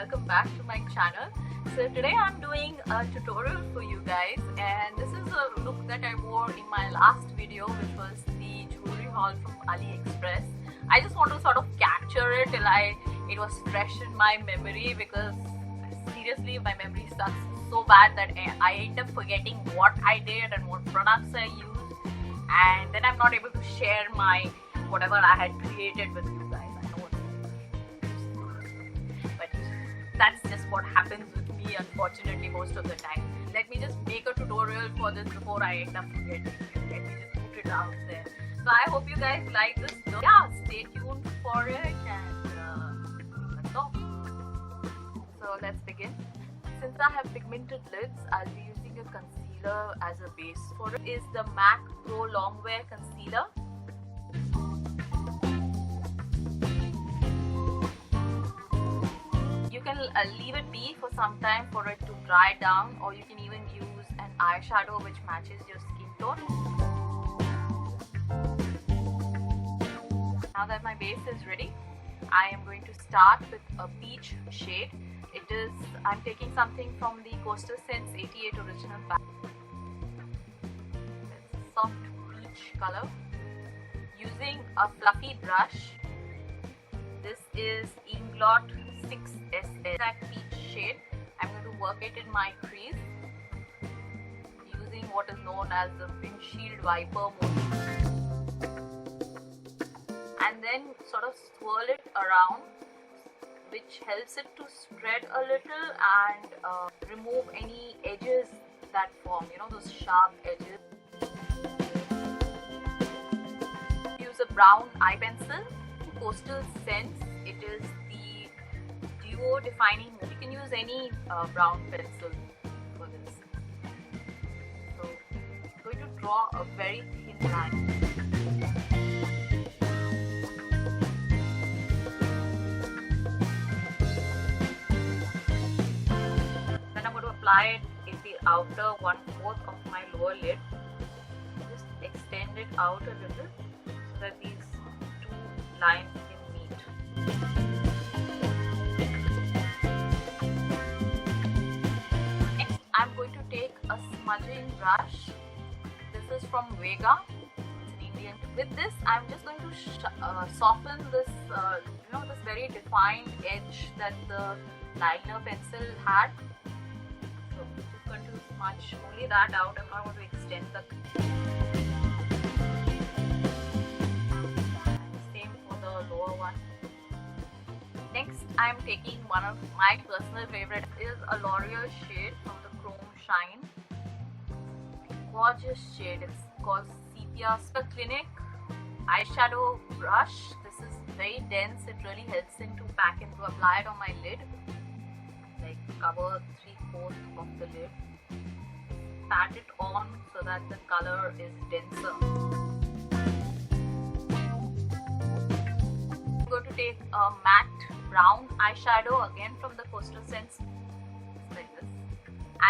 welcome back to my channel. So today I'm doing a tutorial for you guys, and this is a look that I wore in my last video, which was the jewelry haul from AliExpress. I just want to sort of capture it till it was fresh in my memory, because seriously my memory sucks so bad that I end up forgetting what I did and what products I used, and then I'm not able to share my whatever I had created with you guys. I know but that's just what happens with me, unfortunately, most of the time. Let me just make a tutorial for this before I end up forgetting. Let me just put it out there. So I hope you guys like this. Yeah, stay tuned for it, and let's go. So let's begin. Since I have pigmented lids, I'll be using a concealer as a base. For it is the MAC Pro Longwear Concealer. You can leave it be for some time for it to dry down, or you can even use an eyeshadow which matches your skin tone. Now that my base is ready, I am going to start with a peach shade. I'm taking something from the Coastal Scents 88 original pack. It's a soft peach color. Using a fluffy brush, this is Inglot 6SS. That peach shade, I'm going to work it in my crease using what is known as the windshield wiper mode, and then sort of swirl it around, which helps it to spread a little and remove any edges that form, those sharp edges. Use a brown eye pencil, Coastal Scents. It is the Duo Defining. You can use any brown pencil for this. So I'm going to draw a very thin line. Apply it in the outer 1/4 of my lower lid. Just extend it out a little so that these two lines can meet. Next, I'm going to take a smudging brush. This is from Vega. It's an Indian. With this, I'm just going to soften this, this very defined edge that the liner pencil had. So I'm just going to smudge only that out. I'm not going to extend the. Same for the lower one. Next, I'm taking one of my personal favorites. It is a L'Oreal shade from the Chrome Shine. Gorgeous shade. It's called Sepia. Clinic eyeshadow brush. This is very dense. It really helps in to pack and to apply it on my lid. Like cover 3/4 of the lid. Pat it on so that the color is denser. I'm going to take a matte brown eyeshadow again from the Coastal Scents, like this,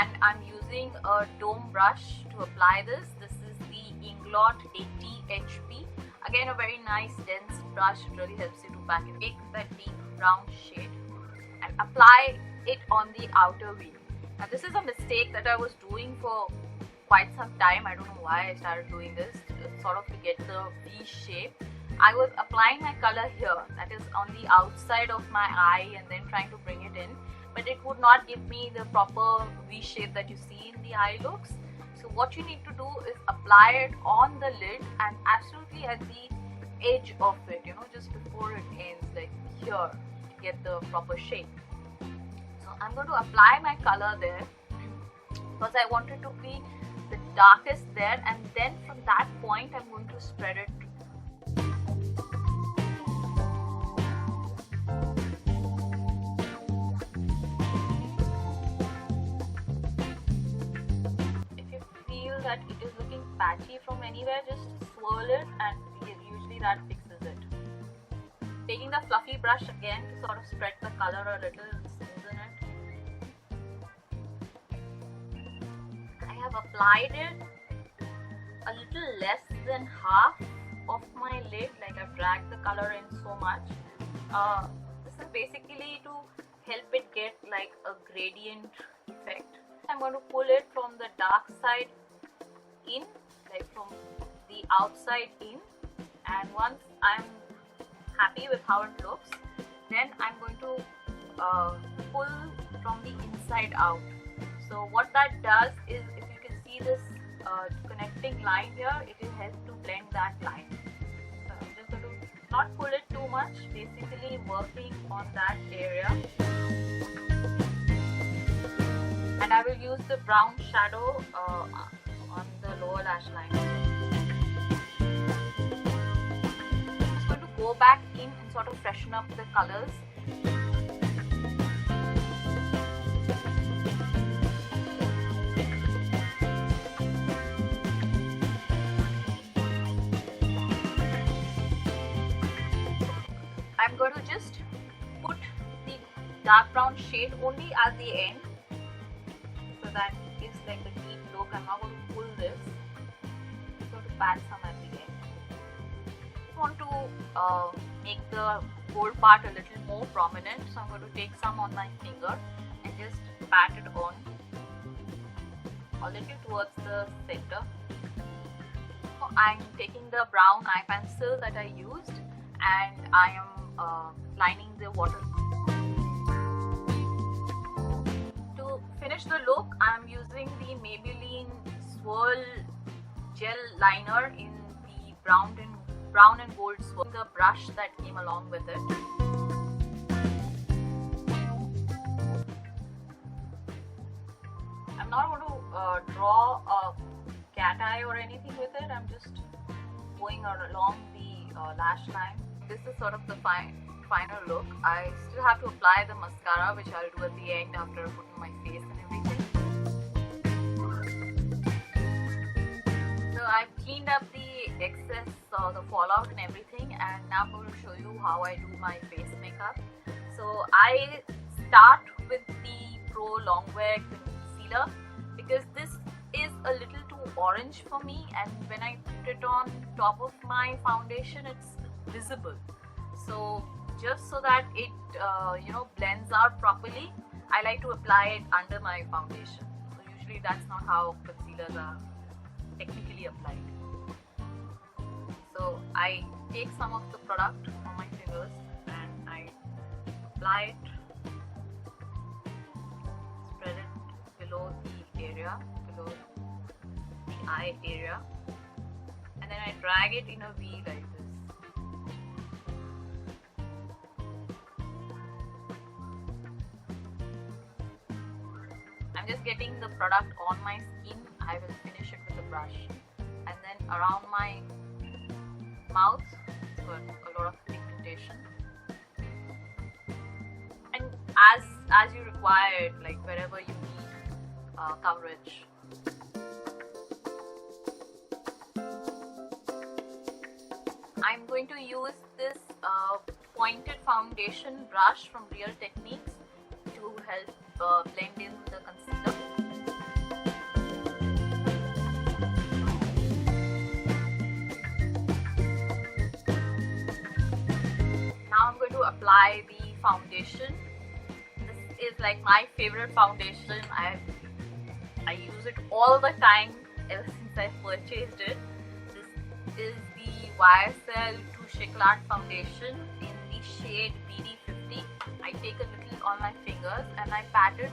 and I'm using a dome brush to apply this. This is the Inglot 80 HP. Again, a very nice dense brush. It really helps you to pack it. Take that deep brown shade and apply it on the outer V. Now this is a mistake that I was doing for quite some time. I don't know why I started doing this, sort of to get the V shape. I was applying my color here, that is on the outside of my eye, and then trying to bring it in, but it would not give me the proper V shape that you see in the eye looks. So what you need to do is apply it on the lid and absolutely at the edge of it, just before it ends, like here, to get the proper shape. I'm going to apply my color there because I want it to be the darkest there, and then from that point I'm going to spread it. If you feel that it is looking patchy from anywhere, just swirl it, and usually that fixes it. Taking the fluffy brush again to sort of spread the color a little, smoothen it. I have applied it a little less than half of my lid, like I've dragged the color in so much. This is basically to help it get like a gradient effect. I'm going to pull it from the dark side in, like from the outside in, and once I'm happy with how it looks, then I'm going to pull from the inside out. So what that does is, if you can see this connecting line here, it will help to blend that line. So I'm just going to not pull it too much, basically working on that area. And I will use the brown shadow on the lower lash line. I'm just going to go back in and sort of freshen up the colors. I'm going to just put the dark brown shade only at the end, so that it gives like a deep look. I'm not going to pull this. I'm going to pat some at the end. I want to make the gold part a little more prominent, so I'm going to take some on my finger and just pat it on a little towards the center. So I'm taking the brown eye pencil that I used and I am lining the water. To finish the look, I am using the Maybelline Swirl gel liner in the brown and gold swirl, the brush that came along with it. I'm not going to draw a cat eye or anything with it. I'm just going along the lash line. This is sort of the final look. I still have to apply the mascara, which I'll do at the end after putting my face and everything. So I've cleaned up the excess, the fallout and everything, and now I'm going to show you how I do my face makeup. So I start with the Pro Longwear Concealer because this is a little too orange for me, and when I put it on top of my foundation, it's visible. So just so that it blends out properly, I like to apply it under my foundation. So usually that's not how concealers are technically applied. So I take some of the product on my fingers and I apply it, spread it below the area, below the eye area, and then I drag it in a V like this. I'm just getting the product on my skin. I will finish it with a brush, and then around my mouth, it's got a lot of pigmentation. And as you require it, like wherever you need coverage. I'm going to use this pointed foundation brush from Real Techniques to help blend in the concealer. Now I'm going to apply the foundation. This is like my favorite foundation. I use it all the time ever since I purchased it. This is the YSL Touche Eclat foundation in the shade BD50. I take a little on my fingers and I pat it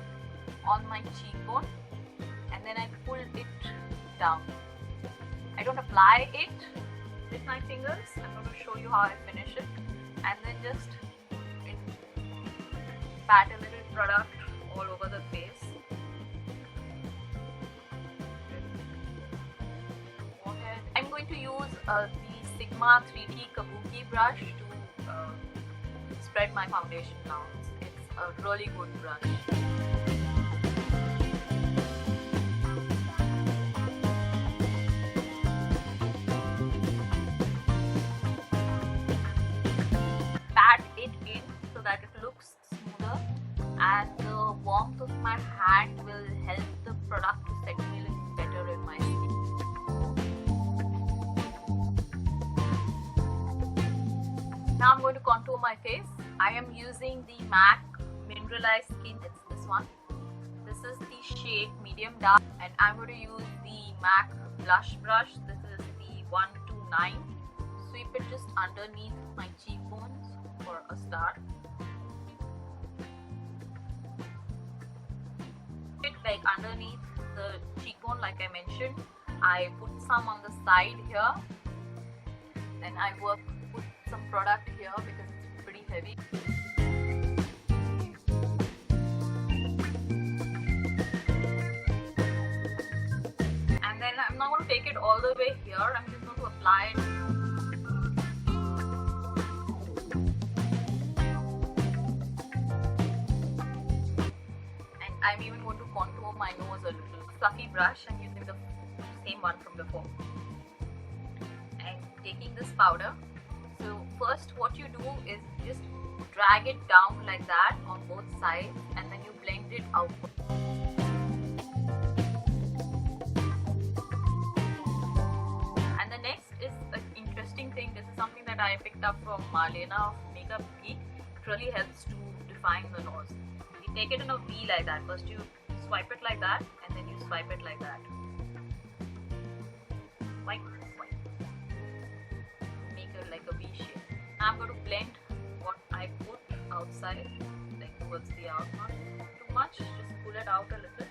on my cheekbone, and then I pull it down. I don't apply it with my fingers. I'm going to show you how I finish it, and then just pat a little product all over the face. I'm going to use the Sigma 3D Kabuki brush to spread my foundation down. It's a really good brush. Pat it in so that it looks smoother, and the warmth of my hand will help the product to settle in better in my skin. Now I'm going to contour my face. I am using the MAC Mint mineralized skin, it's this one. This is the shade medium dark, and I'm going to use the MAC blush brush. This is the 129. Sweep it just underneath my cheekbones for a start. It like underneath the cheekbone, like I mentioned. I put some on the side here. Then I put some product here because it's pretty heavy. And then I'm not going to take it all the way here. I'm just going to apply it. And I'm even going to contour my nose a little. Fluffy brush, I'm using the same one from before. And taking this powder. So first what you do is just drag it down like that on both sides, and then you blend it outward. And the next is an interesting thing. This is something that I picked up from Marlena of Makeup Geek. It really helps to define the nose. You take it in a V like that. First you swipe it like that, and then you swipe it like that. Swipe, swipe. Make it like a V shape. Now I'm going to blend what I put outside, like towards the out. Not too much, just pull it out a little.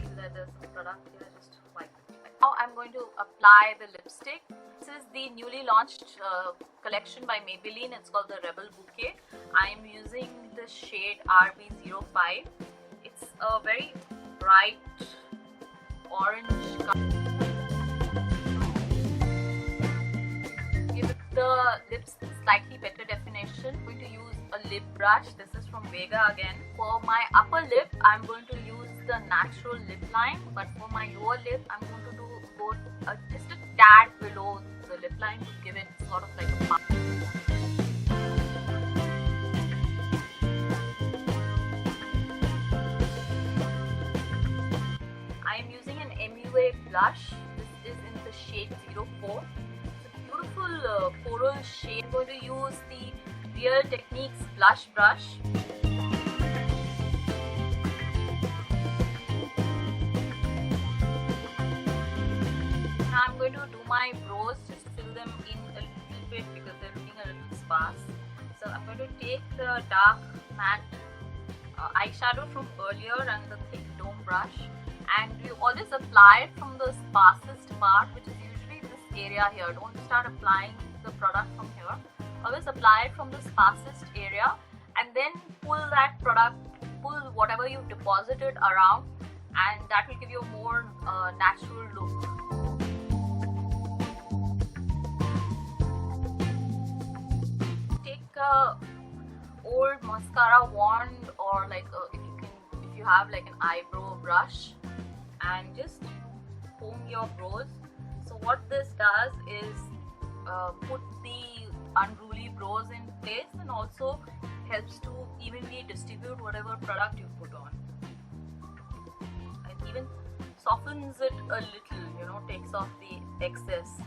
Feel that there's some product here, just wipe it. Now I'm going to apply the lipstick. This is the newly launched collection by Maybelline. It's called the Rebel Bouquet. I am using the shade RB05. It's a very bright orange color. Give the lips slightly better definition. I'm going to use a lip brush. This is from Vega again. For my upper lip, I'm going to use the natural lip line, but for my lower lip, I'm going to go just a tad below the lip line to give it sort of like a pump. I am using an MUA blush. This is in the shade 04. It's a beautiful coral shade. I'm going to use the Real Techniques blush brush. Now I'm going to do my brows, just fill them in a little bit because they're looking a little sparse. So I'm going to take the dark matte eyeshadow from earlier and the thick dome brush, and you always apply it from the sparsest part, which is usually this area here. Don't start applying the product from here. Always apply it from the sparsest area, and then pull that product, pull whatever you've deposited around, and that will give you a more natural look. Take a old mascara wand, or like if you have like an eyebrow brush, and just comb your brows. So what this does is put the unruly brows in place, and also helps to evenly distribute whatever product you put on. It even softens it a little, you know, takes off the excess.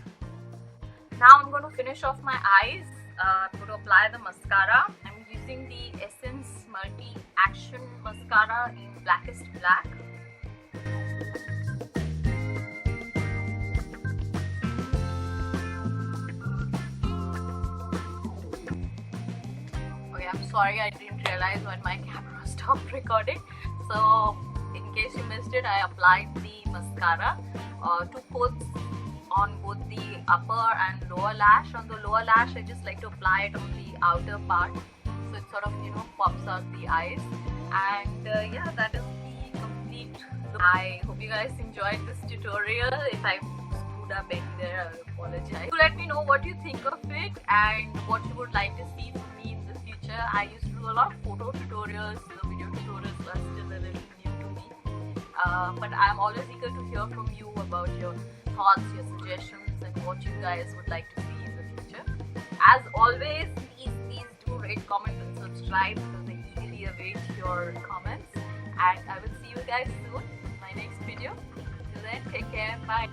Now I'm going to finish off my eyes. I'm going to apply the mascara. I'm using the Essence Multi Action Mascara in Blackest Black. Okay, I'm sorry, I didn't realize when my camera stopped recording. So in case you missed it, I applied the mascara. 2 coats on both the upper and lower lash. On the lower lash, I just like to apply it on the outer part, so it sort of, you know, pops out the eyes. And yeah, that is the complete look. I hope you guys enjoyed this tutorial. If I screwed up anywhere, I apologize. So let me know what you think of it and what you would like to see from me in the future. I used to do a lot of photo tutorials. The video tutorials are still a little new to me, but I'm always eager to hear from you about your thoughts, your suggestions, and what you guys would like to see in the future. As always, please do rate, comment, and subscribe because I eagerly await your comments. And I will see you guys soon in my next video. Till then, take care. Bye.